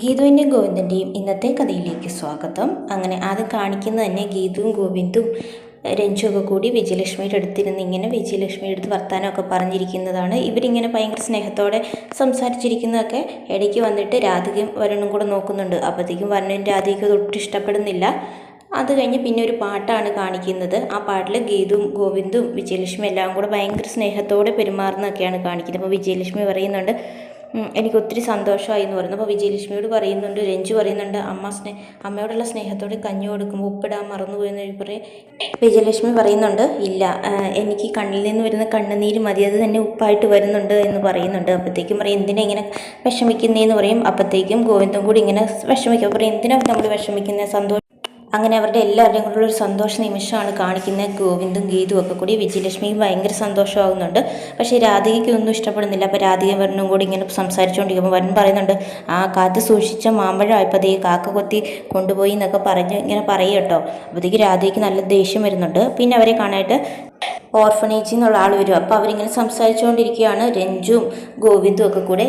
ഗീതുവിൻ്റെയും ഗോവിന്ദൻ്റെയും ഇന്നത്തെ കഥയിലേക്ക് സ്വാഗതം. അങ്ങനെ ആദ്യം കാണിക്കുന്നത് തന്നെ ഗീതുവും ഗോവിന്ദും രഞ്ജുവൊക്കെ കൂടി വിജയലക്ഷ്മിയുടെ അടുത്തിരുന്ന് ഇങ്ങനെ വിജയലക്ഷ്മിയുടെ അടുത്ത് വർത്തമാനമൊക്കെ പറഞ്ഞിരിക്കുന്നതാണ്. ഇവരിങ്ങനെ ഭയങ്കര സ്നേഹത്തോടെ സംസാരിച്ചിരിക്കുന്നതൊക്കെ ഇടയ്ക്ക് വന്നിട്ട് രാധികയും വരുണും കൂടെ നോക്കുന്നുണ്ട്. അപ്പോഴത്തേക്കും വരുണും രാധികയ്ക്ക് ഒട്ടും ഇഷ്ടപ്പെടുന്നില്ല. അത് കഴിഞ്ഞ് പിന്നെ ഒരു പാട്ടാണ് കാണിക്കുന്നത്. ആ പാട്ടിൽ ഗീതുവും ഗോവിന്ദും വിജയലക്ഷ്മി എല്ലാം കൂടെ ഭയങ്കര സ്നേഹത്തോടെ പെരുമാറുന്നതൊക്കെയാണ് കാണിക്കുന്നത്. അപ്പോൾ വിജയലക്ഷ്മി പറയുന്നുണ്ട് എനിക്ക് ഒത്തിരി സന്തോഷമായി എന്ന് പറയുന്നു. അപ്പോൾ വിജയലക്ഷ്മിയോട് പറയുന്നുണ്ട്, രഞ്ജു പറയുന്നുണ്ട് അമ്മയോടുള്ള സ്നേഹത്തോടെ കഞ്ഞി കൊടുക്കുമ്പോൾ ഉപ്പിടാൻ മറന്നുപോയെന്ന് പറയും. വിജയലക്ഷ്മി പറയുന്നുണ്ട് ഇല്ല, എനിക്ക് കണ്ണിൽ നിന്ന് വരുന്ന കണ്ണുനീര് മതി, അത് തന്നെ ഉപ്പായിട്ട് വരുന്നുണ്ട് എന്ന് പറയുന്നുണ്ട്. അപ്പോഴത്തേക്കും പറയും എന്തിനാ ഇങ്ങനെ വിഷമിക്കുന്നതെന്ന് പറയും. അപ്പോഴത്തേക്കും ഗോവിന്ദം കൂടി ഇങ്ങനെ വിഷമിക്കും. പറയും എന്തിനാ നമ്മൾ വിഷമിക്കുന്നത്, സന്തോഷം. അങ്ങനെ അവരുടെ എല്ലാവരുടെയും കൂടെ ഒരു സന്തോഷ നിമിഷമാണ് കാണിക്കുന്നത്. ഗോവിന്ദും ഗീതും ഒക്കെ കൂടി വിജയലക്ഷ്മിക്ക് ഭയങ്കര സന്തോഷമാകുന്നുണ്ട്. പക്ഷേ രാധികയ്ക്ക് ഒന്നും ഇഷ്ടപ്പെടുന്നില്ല. അപ്പോൾ രാധിക വരുണും കൂടി ഇങ്ങനെ സംസാരിച്ചുകൊണ്ടിരിക്കുമ്പോൾ വരുൺ പറയുന്നുണ്ട് ആ കാത്ത് സൂക്ഷിച്ച മാമ്പഴമായപ്പോൾ അതേ കാക്ക കൊത്തി കൊണ്ടുപോയി എന്നൊക്കെ പറഞ്ഞ് ഇങ്ങനെ പറയും കേട്ടോ. അപ്പോഴത്തേക്ക് രാധികയ്ക്ക് നല്ല ദേഷ്യം വരുന്നുണ്ട്. പിന്നെ അവരെ കാണാനായിട്ട് ഓർഫനേജിൽ നിന്നുള്ള ആൾ വരും. അപ്പോൾ അവരിങ്ങനെ സംസാരിച്ചുകൊണ്ടിരിക്കുകയാണ് രഞ്ജുവും ഗോവിന്ദും ഒക്കെ കൂടെ.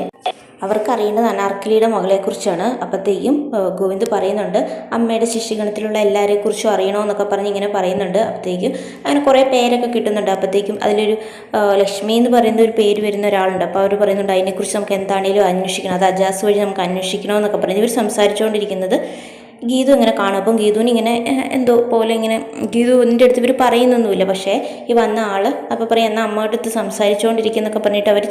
അവർക്കറിയേണ്ടത് അനാർക്കലിയുടെ മകളെക്കുറിച്ചാണ്. അപ്പോഴത്തേക്കും ഗോവിന്ദ് പറയുന്നുണ്ട് അമ്മയുടെ ശിഷ്യഗണത്തിലുള്ള എല്ലാവരെക്കുറിച്ചും അറിയണമെന്നൊക്കെ പറഞ്ഞ് ഇങ്ങനെ പറയുന്നുണ്ട്. അപ്പോഴത്തേക്കും അങ്ങനെ കുറേ പേരൊക്കെ കിട്ടുന്നുണ്ട്. അപ്പോഴത്തേക്കും അതിലൊരു ലക്ഷ്മി എന്ന് പറയുന്ന ഒരു പേര് വരുന്ന ഒരാളുണ്ട്. അപ്പോൾ അവർ പറയുന്നുണ്ട് അതിനെക്കുറിച്ച് നമുക്ക് എന്താണേലും അന്വേഷിക്കണം, അത് അജാസ് വഴി നമുക്ക് അന്വേഷിക്കണമെന്നൊക്കെ പറഞ്ഞ് ഇവർ സംസാരിച്ചുകൊണ്ടിരിക്കുന്നത് ഗീതു ഇങ്ങനെ കാണും. അപ്പം ഗീതുവിന് ഇങ്ങനെ എന്തോ പോലെ ഇങ്ങനെ ഗീതുവിൻ്റെ അടുത്ത് ഇവർ പറയുന്നൊന്നുമില്ല. പക്ഷേ ഈ വന്ന ആൾ അപ്പോൾ പറയും എന്നാൽ അമ്മയുടെ അടുത്ത് സംസാരിച്ചുകൊണ്ടിരിക്കുന്നൊക്കെ പറഞ്ഞിട്ട് അവർ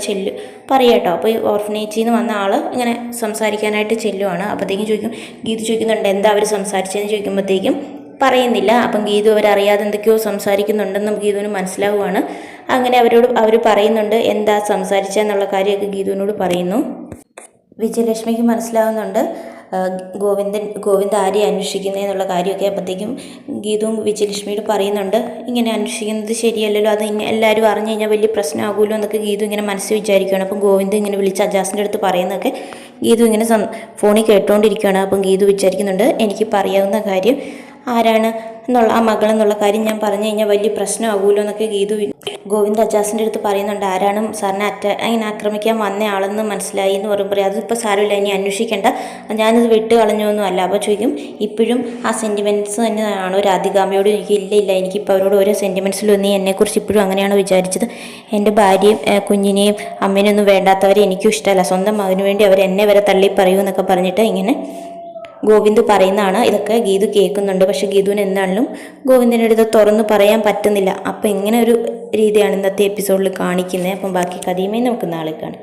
പറയാം കേട്ടോ. അപ്പോൾ ഈ ഓർഫനേജിൽ നിന്ന് വന്ന ആൾ ഇങ്ങനെ സംസാരിക്കാനായിട്ട് ചെല്ലുവാണ്. അപ്പോഴത്തേക്കും ഗീതു ചോദിക്കുന്നുണ്ട് എന്താ അവർ സംസാരിച്ചതെന്ന് ചോദിക്കുമ്പോഴത്തേക്കും പറയുന്നില്ല. അപ്പം ഗീതു അവരറിയാതെ എന്തൊക്കെയോ സംസാരിക്കുന്നുണ്ടെന്നും ഗീതുവിന് മനസ്സിലാവുകയാണ്. അങ്ങനെ അവർ പറയുന്നുണ്ട് എന്താ സംസാരിച്ചതെന്നുള്ള കാര്യമൊക്കെ ഗീതുവിനോട് പറയുന്നു. വിജയലക്ഷ്മിക്ക് മനസ്സിലാവുന്നുണ്ട് ഗോവിന്ദ് ആരെ അന്വേഷിക്കുന്നതെന്നുള്ള കാര്യമൊക്കെ. അപ്പോഴത്തേക്കും ഗീതുവും വിജയലക്ഷ്മിയോട് പറയുന്നുണ്ട് ഇങ്ങനെ അന്വേഷിക്കുന്നത് ശരിയല്ലല്ലോ, അത് എല്ലാവരും അറിഞ്ഞു കഴിഞ്ഞാൽ വലിയ പ്രശ്നമാകുമല്ലോ എന്നൊക്കെ ഗീതു ഇങ്ങനെ മനസ്സിൽ വിചാരിക്കുകയാണ്. അപ്പം ഗോവിന്ദ് ഇങ്ങനെ വിളിച്ച് അജാസിൻ്റെ അടുത്ത് പറയുന്നതൊക്കെ ഗീതു ഇങ്ങനെ ഫോണിൽ കേട്ടുകൊണ്ടിരിക്കുകയാണ്. അപ്പം ഗീതു വിചാരിക്കുന്നുണ്ട് എനിക്കിപ്പോൾ അറിയാവുന്ന കാര്യം ആരാണ് എന്നുള്ള ആ മകളെന്നുള്ള കാര്യം ഞാൻ പറഞ്ഞു കഴിഞ്ഞാൽ വലിയ പ്രശ്നമാകുമല്ലോ എന്നൊക്കെ ഗോവിന്ദ് അജാസിൻ്റെ അടുത്ത് പറയുന്നുണ്ട്. ആരാണ് സാറിനെ അങ്ങനെ ആക്രമിക്കാൻ വന്ന ആളെന്ന് മനസ്സിലായി എന്ന് പറയുമ്പോൾ അതിപ്പോൾ സാരമില്ല, ഇനി അന്വേഷിക്കേണ്ട, ഞാനത് വിട്ട് കളഞ്ഞൊന്നും അല്ല. അപ്പോൾ ചോദിക്കും ഇപ്പോഴും ആ സെൻറ്റിമെൻറ്റ്സ് തന്നെയാണോ രാധികാമ്മയോട്? ഇല്ല, എനിക്കിപ്പോൾ അവരോട് ഓരോ സെൻറ്റിമെൻറ്റ്സിലും നീ എന്നെക്കുറിച്ച് ഇപ്പോഴും അങ്ങനെയാണ് വിചാരിച്ചത്. എൻ്റെ ഭാര്യയും കുഞ്ഞിനെയും അമ്മേനൊന്നും വേണ്ടാത്തവരെ എനിക്കും ഇഷ്ടമല്ല, സ്വന്തം മകന് വേണ്ടി അവർ എന്നെ വരെ തള്ളി പറയൂ എന്നൊക്കെ പറഞ്ഞിട്ട് ഇങ്ങനെ ഗോവിന്ദ് പറയുന്നതാണ്. ഇതൊക്കെ ഗീതു കേൾക്കുന്നുണ്ട്. പക്ഷെ ഗീതുവിന് എന്താണെങ്കിലും ഗോവിന്ദിൻ്റെ അടുത്ത് തുറന്ന് പറയാൻ പറ്റുന്നില്ല. അപ്പോൾ ഇങ്ങനെ ഒരു രീതിയാണ് ഇന്നത്തെ എപ്പിസോഡിൽ കാണിക്കുന്നത്. അപ്പം ബാക്കി കഥയുമേ നമുക്ക് നാളെ കാണാം.